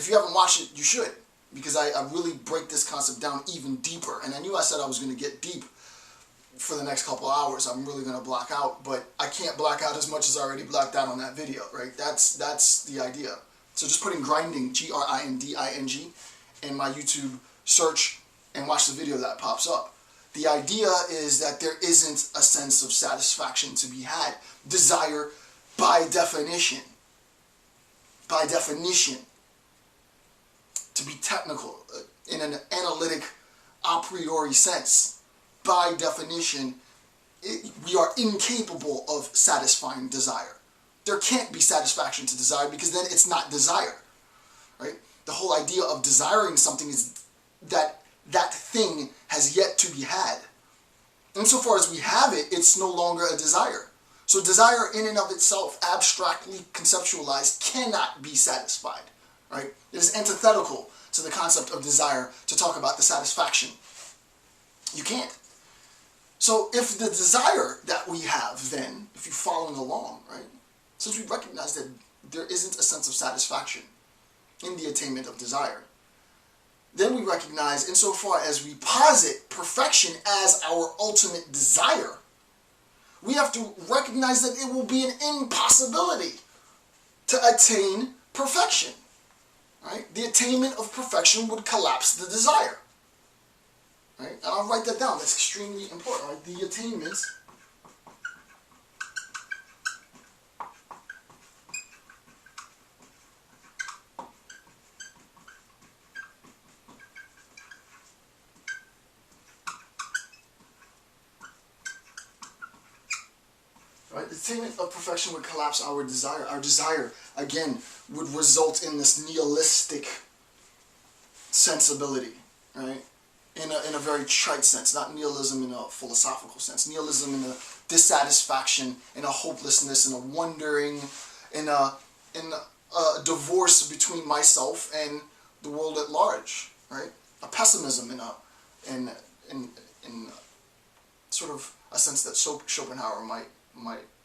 If you haven't watched it, you should, because I really break this concept down even deeper. And I knew I said I was going to get deep for the next couple hours. I'm really going to black out, but I can't black out as much as I already blacked out on that video, right? That's the idea. So just put in grinding, Grinding, in my YouTube search and watch the video that pops up. The idea is that there isn't a sense of satisfaction to be had. Desire, by definition, to be technical, in an analytic, a priori sense, by definition, we are incapable of satisfying desire. There can't be satisfaction to desire, because then it's not desire, right? The whole idea of desiring something is that that thing has yet to be had. Insofar as we have it, it's no longer a desire. So desire in and of itself, abstractly conceptualized, cannot be satisfied, right? It is antithetical to the concept of desire to talk about the satisfaction. You can't. So if the desire that we have then, if you're following along, right, since we recognize that there isn't a sense of satisfaction in the attainment of desire, then we recognize, insofar as we posit perfection as our ultimate desire, we have to recognize that it will be an impossibility to attain perfection. Right? The attainment of perfection would collapse the desire. Right? And I'll write that down. That's extremely important. Right? The attainment the attainment of perfection would collapse our desire. Our desire, again, would result in this nihilistic sensibility, right? In a very trite sense, not nihilism in a philosophical sense. Nihilism in a dissatisfaction, in a hopelessness, in a wondering, in a divorce between myself and the world at large, right? A pessimism in sort of a sense that Schopenhauer might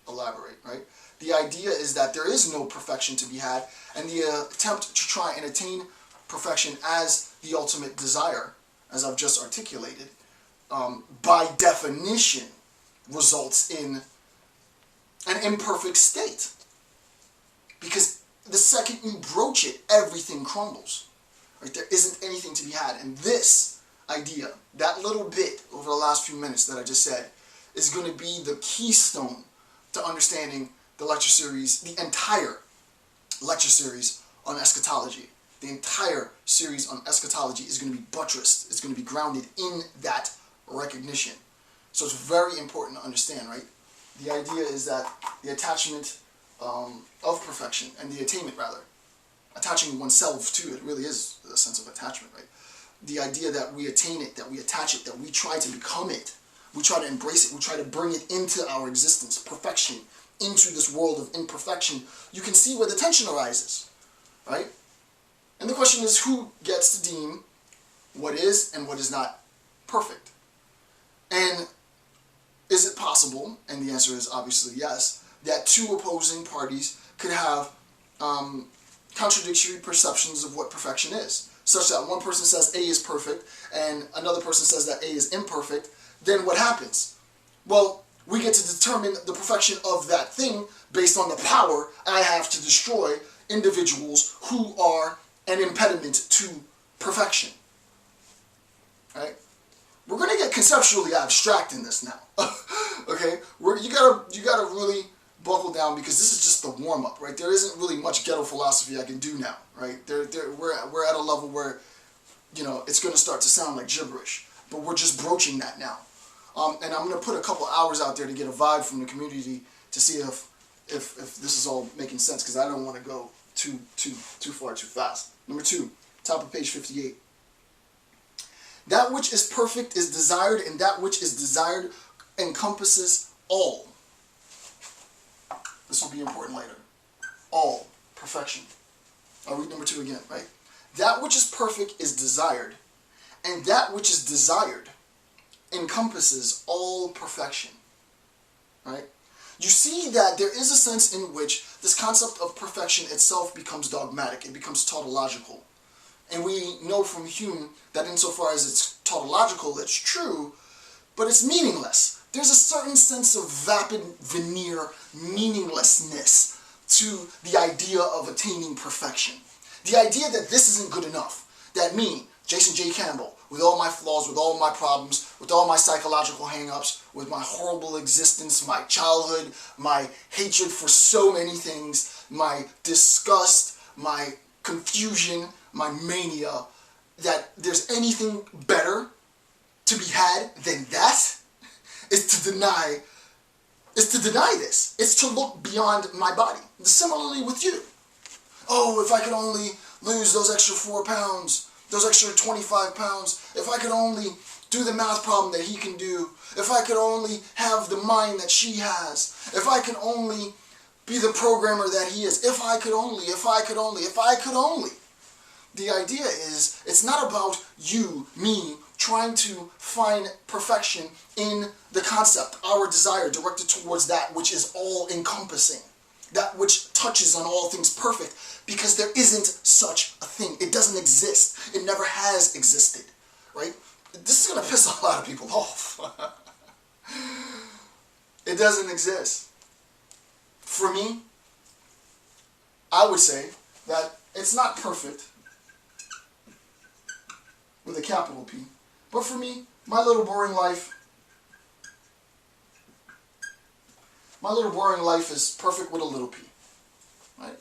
elaborate, right? The idea is that there is no perfection to be had, and the attempt to try and attain perfection as the ultimate desire, as I've just articulated, by definition results in an imperfect state. Because the second you broach it, everything crumbles. Right? There isn't anything to be had. And this idea, that little bit over the last few minutes that I just said, is going to be the keystone to understanding the lecture series, the entire lecture series on eschatology. The entire series on eschatology is going to be buttressed, it's going to be grounded in that recognition. So it's very important to understand, right? The idea is that the attachment of perfection, and the attainment rather, attaching oneself to it really is a sense of attachment, right? The idea that we attain it, that we attach it, that we try to become it, we try to embrace it, we try to bring it into our existence, perfection, into this world of imperfection. You can see where the tension arises, right? And the question is, who gets to deem what is and what is not perfect? And is it possible, and the answer is obviously yes, that two opposing parties could have contradictory perceptions of what perfection is, such that one person says A is perfect and another person says that A is imperfect? Then what happens? Well, we get to determine the perfection of that thing based on the power I have to destroy individuals who are an impediment to perfection. Right? We're going to get conceptually abstract in this now. Okay? You gotta really buckle down, because this is just the warm-up, right? There isn't really much ghetto philosophy I can do now, right? We're at a level where, it's going to start to sound like gibberish, but we're just broaching that now. And I'm going to put a couple hours out there to get a vibe from the community to see if this is all making sense, because I don't want to go too far too fast. Number 2, top of page 58. That which is perfect is desired, and that which is desired encompasses all. This will be important later. All. Perfection. I'll read number 2 again, right? That which is perfect is desired, and that which is desired encompasses all perfection. Right? you see that there is a sense in which this concept of perfection itself becomes dogmatic. It becomes tautological. And we know from Hume that insofar as it's tautological, it's true, but it's meaningless. There's a certain sense of vapid veneer meaninglessness to the idea of attaining perfection. The idea that this isn't good enough, that me, Jason J. Campbell, with all my flaws, with all my problems, with all my psychological hang-ups, with my horrible existence, my childhood, my hatred for so many things, my disgust, my confusion, my mania, that there's anything better to be had than that is to deny this. It's to look beyond my body. Similarly with you. Oh, if I could only lose those extra 4 pounds, those extra 25 pounds, if I could only do the math problem that he can do, if I could only have the mind that she has, if I could only be the programmer that he is, if I could only, if I could only, if I could only. The idea is, it's not about you, me, trying to find perfection in the concept, our desire directed towards that which is all-encompassing, that which touches on all things perfect, because there isn't such a thing. It doesn't exist. It never has existed, right? This is going to piss a lot of people off. It doesn't exist. For me, I would say that it's not perfect, with a capital P. But for me, my little boring life is perfect with a little p. Right?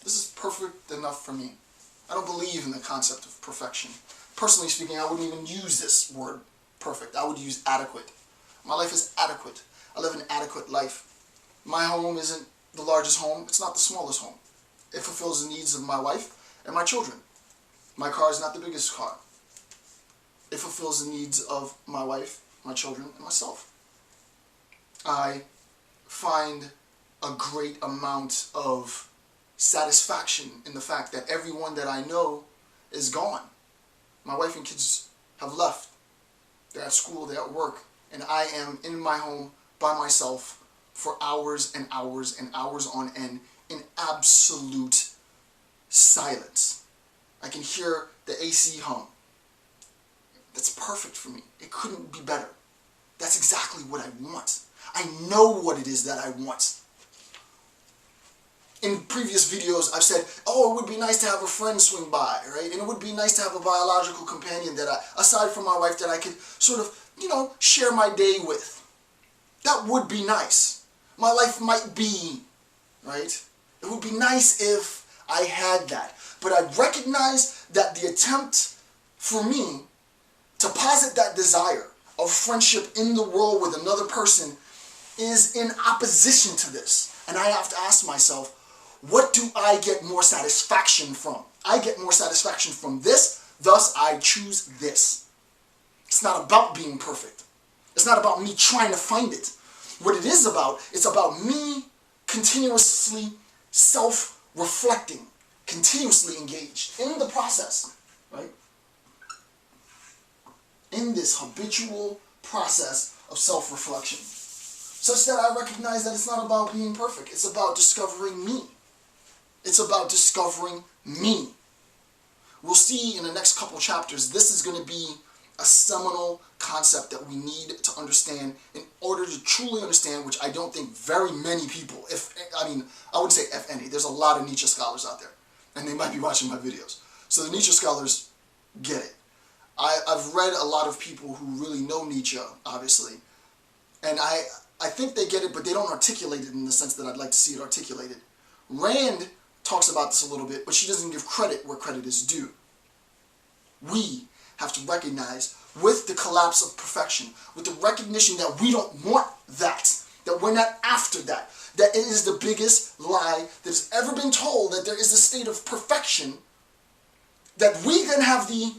This is perfect enough for me. I don't believe in the concept of perfection. Personally speaking, I wouldn't even use this word perfect. I would use adequate. My life is adequate. I live an adequate life. My home isn't the largest home. It's not the smallest home. It fulfills the needs of my wife and my children. My car is not the biggest car. It fulfills the needs of my wife, my children, and myself. I find a great amount of satisfaction in the fact that everyone that I know is gone. My wife and kids have left. They're at school, they're at work, and I am in my home by myself for hours and hours and hours on end in absolute silence. I can hear the AC hum. That's perfect for me. It couldn't be better. That's exactly what I want. I know what it is that I want. In previous videos, I've said, oh, it would be nice to have a friend swing by, right? And it would be nice to have a biological companion that aside from my wife, that I could sort of, share my day with. That would be nice. My life might be, right? It would be nice if I had that. But I recognize that the attempt for me to posit that desire of friendship in the world with another person is in opposition to this. And I have to ask myself, what do I get more satisfaction from? I get more satisfaction from this, thus I choose this. It's not about being perfect. It's not about me trying to find it. What it is about, it's about me continuously self-reflecting, continuously engaged in the process, right? In this habitual process of self-reflection, such that I recognize that it's not about being perfect. It's about discovering me. It's about discovering me. We'll see in the next couple chapters, this is going to be a seminal concept that we need to understand in order to truly understand, which I don't think very many people, I wouldn't say if any, there's a lot of Nietzsche scholars out there, and they might be watching my videos. So the Nietzsche scholars get it. I've read a lot of people who really know Nietzsche, obviously, and I think they get it, but they don't articulate it in the sense that I'd like to see it articulated. Rand talks about this a little bit, but she doesn't give credit where credit is due. We have to recognize, with the collapse of perfection, with the recognition that we don't want that we're not after that it is the biggest lie that has ever been told, that there is a state of perfection, that we then have the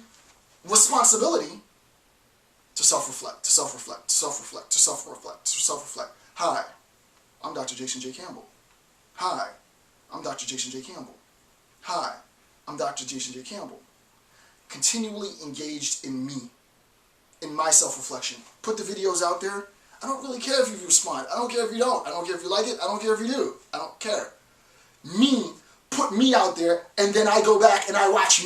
responsibility to self-reflect, to self-reflect, to self-reflect, to self-reflect, to self-reflect. Hi, I'm Dr. Jason J. Campbell. Hi, I'm Dr. Jason J. Campbell. Hi, I'm Dr. Jason J. Campbell. Continually engaged in me, in my self-reflection. Put the videos out there. I don't really care if you respond. I don't care if you don't. I don't care if you like it. I don't care if you do. I don't care. Me, put me out there, and then I go back and I watch me.